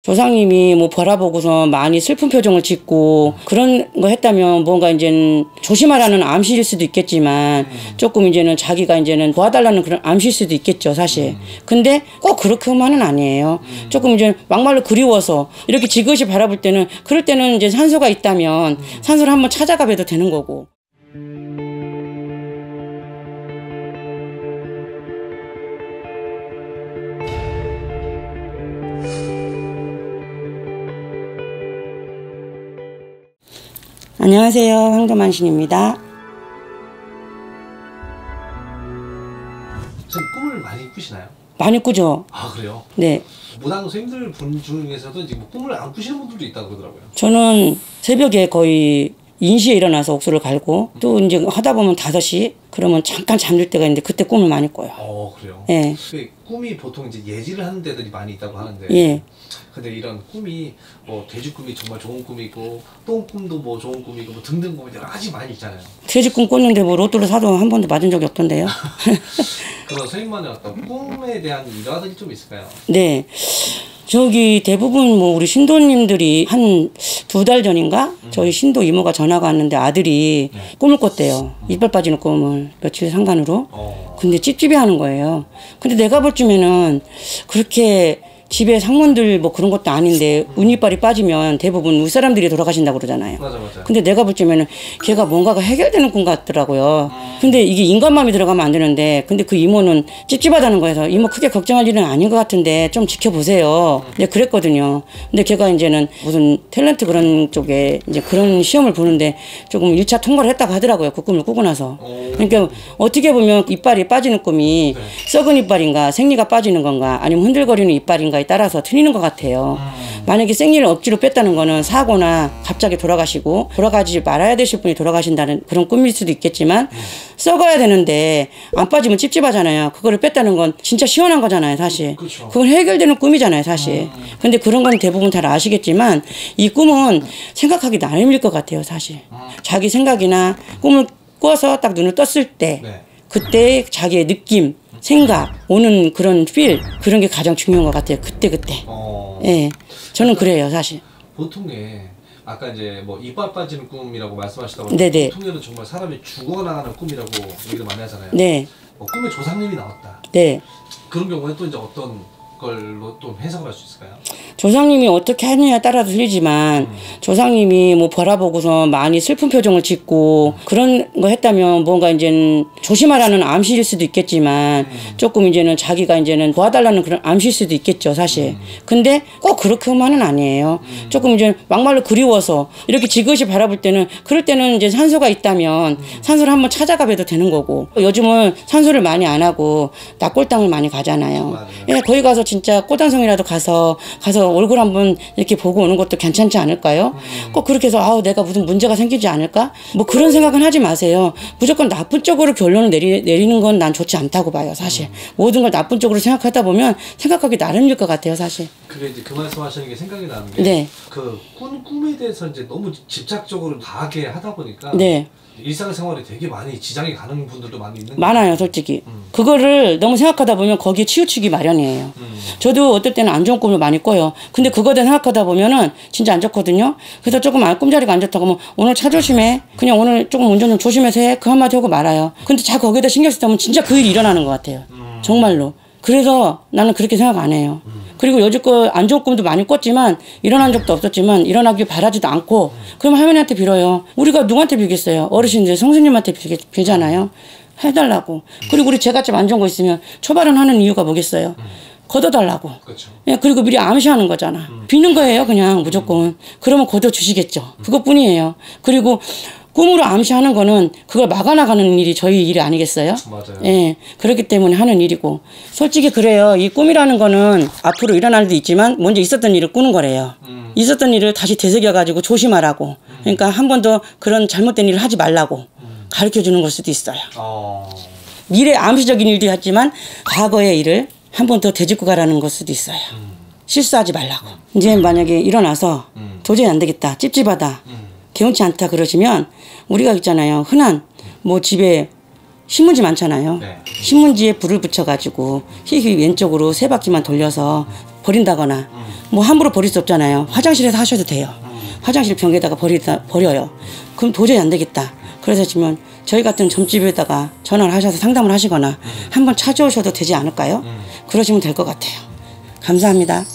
조상님이 뭐 바라보고서 많이 슬픈 표정을 짓고 그런 거 했다면 뭔가 이제는 조심하라는 암시일 수도 있겠지만 조금 이제는 자기가 이제는 도와달라는 그런 암시일 수도 있겠죠, 사실. 근데 꼭 그렇게만은 아니에요. 조금 이제 막말로 그리워서 이렇게 지그시 바라볼 때는 그럴 때는 이제 산소가 있다면 산소를 한번 찾아가 봐도 되는 거고. 안녕하세요. 황도만신입니다. 지금 꿈을 많이 꾸시나요? 많이 꾸죠. 아, 그래요? 네. 무당 선생님들 분 중에서도 이제 꿈을 안 꾸시는 분들도 있다고 그러더라고요. 저는 새벽에 거의 인시에 일어나서 옥수를 갈고 또 이제 하다 보면 5시 그러면 잠깐 잠들 때가 있는데 그때 꿈을 많이 꿔요. 그래요? 예. 꿈이 보통 이제 예지를 하는 데들이 많이 있다고 하는데. 예. 근데 이런 꿈이 뭐 돼지 꿈이 정말 좋은 꿈이고 똥 꿈도 뭐 좋은 꿈이고 뭐 등등 뭐 여러 가지 많이 있잖아요. 돼지 꿈 꿨는데 뭐 로또를 사도 한 번도 맞은 적이 없던데요. 그런 선생님만의 어떤 꿈에 대한 일화들이 좀 있을까요? 네. 저기 대부분 뭐 우리 신도님들이 한 2달 전인가 저희 신도 이모가 전화가 왔는데 아들이 꿈을 꿨대요. 이빨 빠지는 꿈을 며칠 상간으로. 근데 찝찝해하는 거예요. 근데 내가 볼 쯤에는 그렇게 집에 상문들 뭐 그런 것도 아닌데 운이빨이 빠지면 대부분 윗사람들이 돌아가신다고 그러잖아요. 맞아. 근데 내가 볼 적에는 걔가 뭔가가 해결되는 꿈 같더라고요. 근데 이게 인간 마음이 들어가면 안 되는데 근데 그 이모는 찝찝하다는 거여서 이모 크게 걱정할 일은 아닌 것 같은데 좀 지켜보세요. 근데 그랬거든요. 근데 걔가 이제는 무슨 탤런트 그런 쪽에 이제 그런 시험을 보는데 조금 1차 통과를 했다고 하더라고요. 그 꿈을 꾸고 나서. 그러니까 어떻게 보면 이빨이 빠지는 꿈이 썩은 이빨인가 생리가 빠지는 건가 아니면 흔들거리는 이빨인가 따라서 틀리는 것 같아요. 만약에 생리를 억지로 뺐다는 거는 사고나 갑자기 돌아가시고 돌아가지 말아야 되실 분이 돌아가신다는 그런 꿈일 수도 있겠지만 썩어야 되는데 안 빠지면 찝찝하잖아요. 그거를 뺐다는 건 진짜 시원한 거잖아요, 사실. 그렇죠. 그건 해결되는 꿈이잖아요, 사실. 근데 그런 건 대부분 잘 아시겠지만 이 꿈은 생각하기 나름일 것 같아요, 사실. 자기 생각이나 꿈을 꿔서 딱 눈을 떴을 때 그때 자기의 느낌 생각, 오는 그런 필 그런 게 가장 중요한 것 같아요. 그때. 예, 저는 그래요, 사실. 보통에 아까 이제 뭐 이빨 빠지는 꿈이라고 말씀하시다 보니까 네네. 보통에는 정말 사람이 죽어나가는 꿈이라고 얘기를 많이 하잖아요. 네. 꿈에 조상님이 나왔다. 네. 그런 경우에 또 이제 어떤 걸로 또 해석을 할 수 있을까요? 조상님이 어떻게 하느냐에 따라 틀리지만 조상님이 뭐 바라보고서 많이 슬픈 표정을 짓고 그런 거 했다면 뭔가 이제는 조심하라는 암시일 수도 있겠지만 조금 이제는 자기가 이제는 도와달라는 그런 암시일 수도 있겠죠, 사실. 근데 꼭 그렇게만은 아니에요. 조금 이제 막말로 그리워서 이렇게 지그시 바라볼 때는 그럴 때는 이제 산소가 있다면 산소를 한번 찾아가 봐도 되는 거고 요즘은 산소를 많이 안 하고 낙골당을 많이 가잖아요. 예, 거기 가서 진짜 꽃단성이라도 가서 얼굴 한번 이렇게 보고 오는 것도 괜찮지 않을까요? 꼭 그렇게 해서 아우 내가 무슨 문제가 생기지 않을까? 뭐 그런 생각은 하지 마세요. 무조건 나쁜 쪽으로 결론을 내리는 건 난 좋지 않다고 봐요, 사실. 모든 걸 나쁜 쪽으로 생각하다 보면 생각하기 나름일 것 같아요, 사실. 그게 이제 그 말씀하시는 게 생각이 나는 게 그 꿈에 대해서 이제 너무 집착적으로 과하게 하다 보니까 일상생활에 되게 많이 지장이 가는 분들도 많이 있는 많아요, 솔직히. 그거를 너무 생각하다 보면 거기에 치우치기 마련이에요. 저도 어떨 때는 안 좋은 꿈을 많이 꿔요. 근데 그거에 대해 생각하다 보면은 진짜 안 좋거든요. 그래서 조금 꿈자리가 안 좋다고 하면 오늘 차 조심해. 그냥 오늘 조금 운전 좀 조심해서 해. 그 한마디 하고 말아요. 근데 자꾸 거기에다 신경 쓰다 보면 진짜 그 일이 일어나는 것 같아요. 정말로. 그래서 나는 그렇게 생각 안 해요. 그리고 여지껏 안 좋은 꿈도 많이 꿨지만 일어난 적도 없었지만 일어나길 바라지도 않고 그럼 할머니한테 빌어요. 우리가 누구한테 빌겠어요? 어르신들 성수님한테 빌잖아요. 해달라고. 그리고 우리 제가 좀 안 좋은 거 있으면 초발은 하는 이유가 뭐겠어요? 걷어달라고. 그렇죠. 예, 그리고 미리 암시하는 거잖아. 비는 거예요, 그냥 무조건. 그러면 걷어주시겠죠. 그것뿐이에요. 그리고 꿈으로 암시하는 거는 그걸 막아나가는 일이 저희 일이 아니겠어요? 맞아요. 예, 그렇기 때문에 하는 일이고. 솔직히 그래요. 이 꿈이라는 거는 앞으로 일어날 일도 있지만 먼저 있었던 일을 꾸는 거래요. 있었던 일을 다시 되새겨가지고 조심하라고. 그러니까 한 번 더 그런 잘못된 일을 하지 말라고 가르쳐주는 걸 수도 있어요. 미래 암시적인 일도 했지만 과거의 일을 한 번 더 되짚고 가라는 걸 수도 있어요. 실수하지 말라고. 이제 만약에 일어나서 도저히 안 되겠다, 찝찝하다, 개운치 않다 그러시면 우리가 있잖아요. 흔한 뭐 집에 신문지 많잖아요. 신문지에 불을 붙여가지고 휘휘 왼쪽으로 3바퀴만 돌려서 버린다거나 뭐 함부로 버릴 수 없잖아요. 화장실에서 하셔도 돼요. 화장실 변기에다가 버려요. 그럼 도저히 안 되겠다. 그래서 지금 저희 같은 점집에다가 전화를 하셔서 상담을 하시거나 한번 찾아오셔도 되지 않을까요? 그러시면 될 것 같아요. 감사합니다.